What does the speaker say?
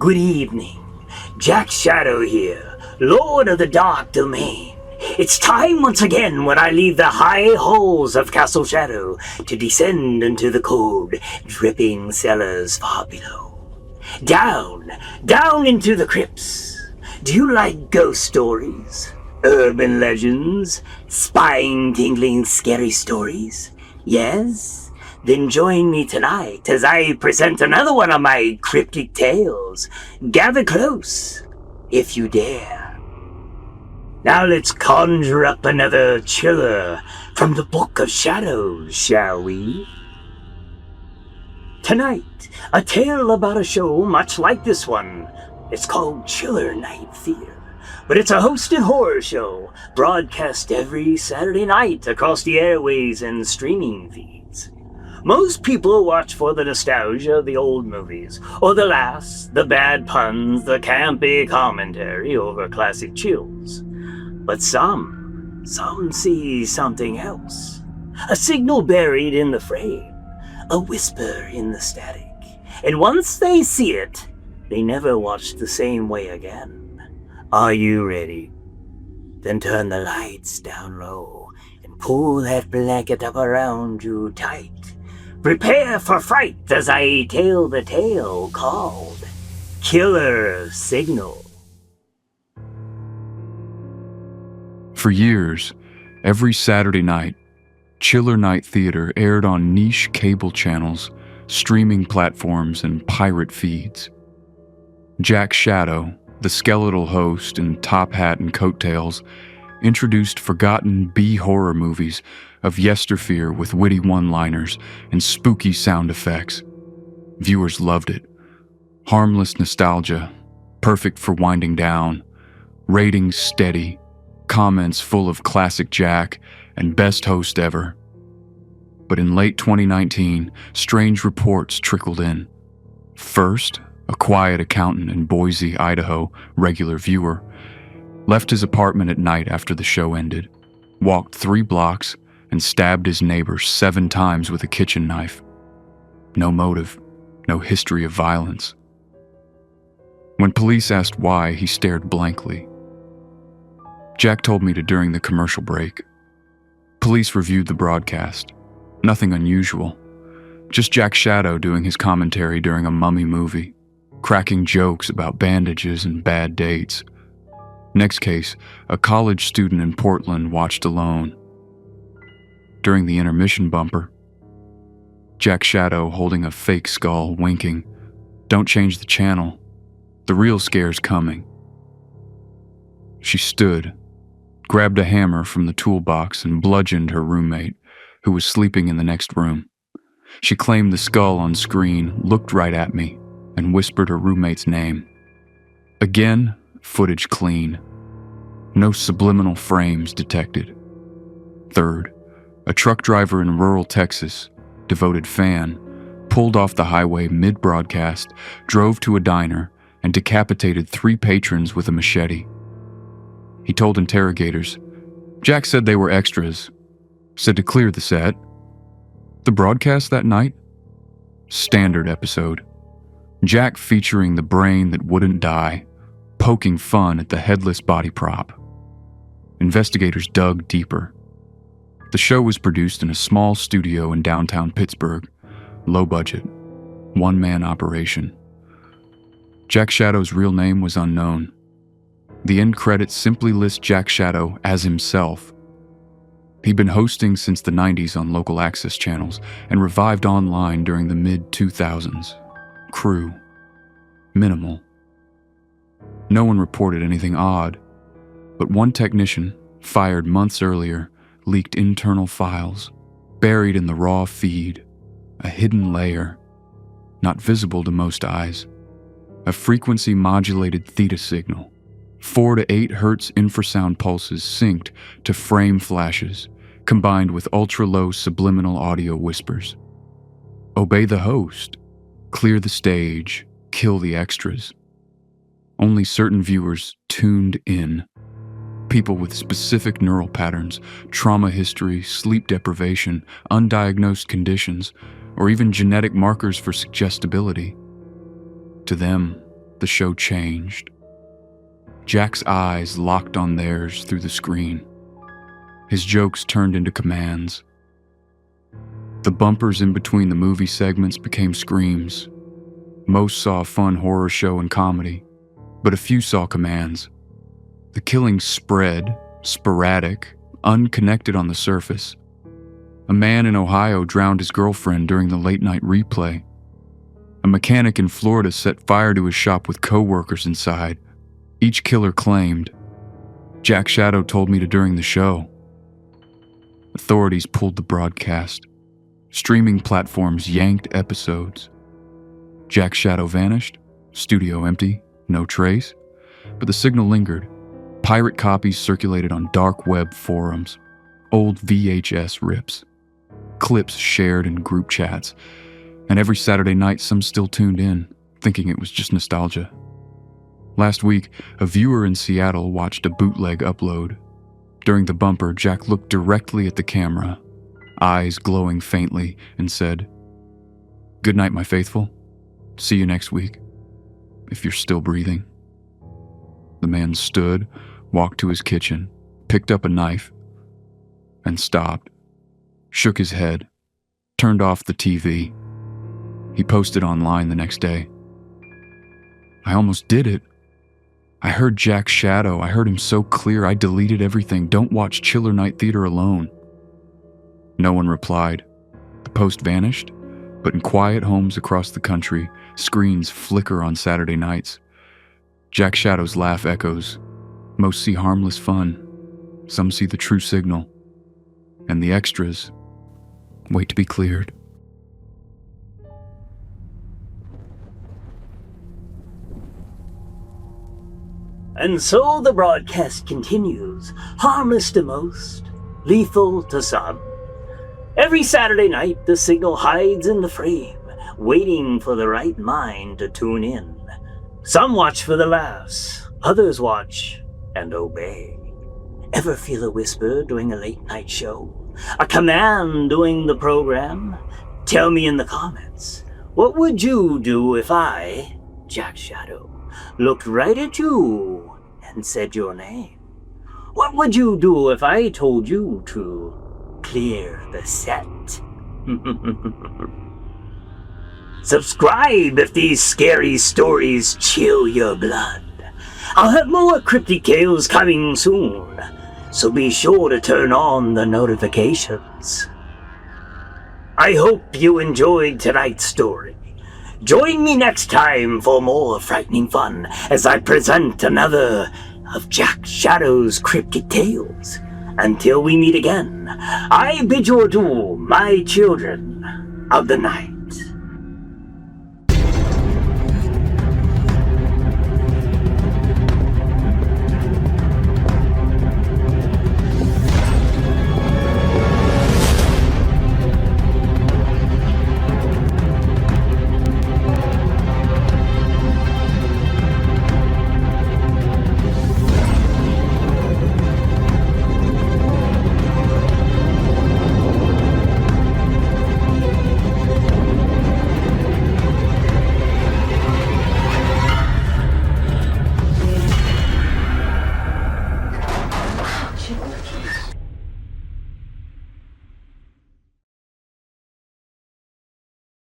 Good evening. Jack Shadow here, Lord of the Dark Domain. It's time once again when I leave the high halls of Castle Shadow to descend into the cold, dripping cellars far below. Down into the crypts. Do you like ghost stories? Urban legends? Spine-tingling scary stories? Yes? Then join me tonight as I present another one of my cryptic tales. Gather close, if you dare. Now let's conjure up another chiller from the Book of Shadows, shall we? Tonight, a tale about a show much like this one. It's called Chiller Night Theater, but it's a hosted horror show broadcast every Saturday night across the airways and streaming feeds. Most people watch for the nostalgia of the old movies, or the laughs, the bad puns, the campy commentary over classic chills. But some see something else. A signal buried in the frame, a whisper in the static. And once they see it, they never watch the same way again. Are you ready? Then turn the lights down low and pull that blanket up around you tight. Prepare for fright as I tell the tale called Killer Signal. For years, every Saturday night, Chiller Night Theater aired on niche cable channels, streaming platforms, and pirate feeds. Jack Shadow, the skeletal host in top hat and coattails, introduced forgotten B-horror movies of yesteryear with witty one-liners and spooky sound effects. Viewers loved it. Harmless nostalgia, perfect for winding down, ratings steady, comments full of classic Jack and best host ever. But in late 2019, strange reports trickled in. First, a quiet accountant in Boise, Idaho, regular viewer, left his apartment at night after the show ended, walked 3 blocks, and stabbed his neighbor 7 times with a kitchen knife. No motive, no history of violence. When police asked why, he stared blankly. Jack told me to during the commercial break. Police reviewed the broadcast. Nothing unusual. Just Jack Shadow doing his commentary during a mummy movie, cracking jokes about bandages and bad dates. Next case, a college student in Portland watched alone. During the intermission bumper, Jack Shadow holding a fake skull, winking, "Don't change the channel. The real scare's coming." She stood, grabbed a hammer from the toolbox, and bludgeoned her roommate, who was sleeping in the next room. She claimed the skull on screen, looked right at me, and whispered her roommate's name. Again, footage clean. No subliminal frames detected. Third, a truck driver in rural Texas, devoted fan, pulled off the highway mid-broadcast, drove to a diner, and decapitated 3 patrons with a machete. He told interrogators, Jack said they were extras, said to clear the set. The broadcast that night? Standard episode. Jack featuring the brain that wouldn't die, poking fun at the headless body prop. Investigators dug deeper. The show was produced in a small studio in downtown Pittsburgh, low budget, one-man operation. Jack Shadow's real name was unknown. The end credits simply list Jack Shadow as himself. He'd been hosting since the 90s on local access channels and revived online during the mid-2000s. Crew. Minimal. No one reported anything odd, but one technician, fired months earlier, leaked internal files, buried in the raw feed, a hidden layer, not visible to most eyes, a frequency-modulated theta signal, 4 to 8 Hz infrasound pulses synced to frame flashes, combined with ultra-low subliminal audio whispers. Obey the host, clear the stage, kill the extras. Only certain viewers tuned in. People with specific neural patterns, trauma history, sleep deprivation, undiagnosed conditions, or even genetic markers for suggestibility. To them, the show changed. Jack's eyes locked on theirs through the screen. His jokes turned into commands. The bumpers in between the movie segments became screams. Most saw a fun horror show and comedy, but a few saw commands. The killings spread, sporadic, unconnected on the surface. A man in Ohio drowned his girlfriend during the late-night replay. A mechanic in Florida set fire to his shop with co-workers inside. Each killer claimed. Jack Shadow told me to during the show. Authorities pulled the broadcast. Streaming platforms yanked episodes. Jack Shadow vanished, studio empty, no trace, but the signal lingered. Pirate copies circulated on dark web forums, old VHS rips, clips shared in group chats, and every Saturday night some still tuned in, thinking it was just nostalgia. Last week, a viewer in Seattle watched a bootleg upload. During the bumper, Jack looked directly at the camera, eyes glowing faintly, and said, "Good night, my faithful. See you next week, if you're still breathing." The man stood, walked to his kitchen, picked up a knife, and stopped, shook his head, turned off the TV. He posted online the next day. "I almost did it. I heard Jack Shadow. I heard him so clear I deleted everything. Don't watch Chiller Night Theater alone." No one replied. The post vanished, but in quiet homes across the country, screens flicker on Saturday nights. Jack Shadow's laugh echoes. Most see harmless fun. Some see the true signal. And the extras wait to be cleared. And so the broadcast continues, harmless to most, lethal to some. Every Saturday night, the signal hides in the frame, waiting for the right mind to tune in. Some watch for the laughs, others watch and obey. Ever feel a whisper during a late-night show? A command during the program? Tell me in the comments, what would you do if I, Jack Shadow, looked right at you and said your name? What would you do if I told you to clear the set? Subscribe if these scary stories chill your blood. I'll have more cryptic tales coming soon, so be sure to turn on the notifications. I hope you enjoyed tonight's story. Join me next time for more frightening fun as I present another of Jack Shadow's Cryptic Tales. Until we meet again, I bid you adieu, my children of the night.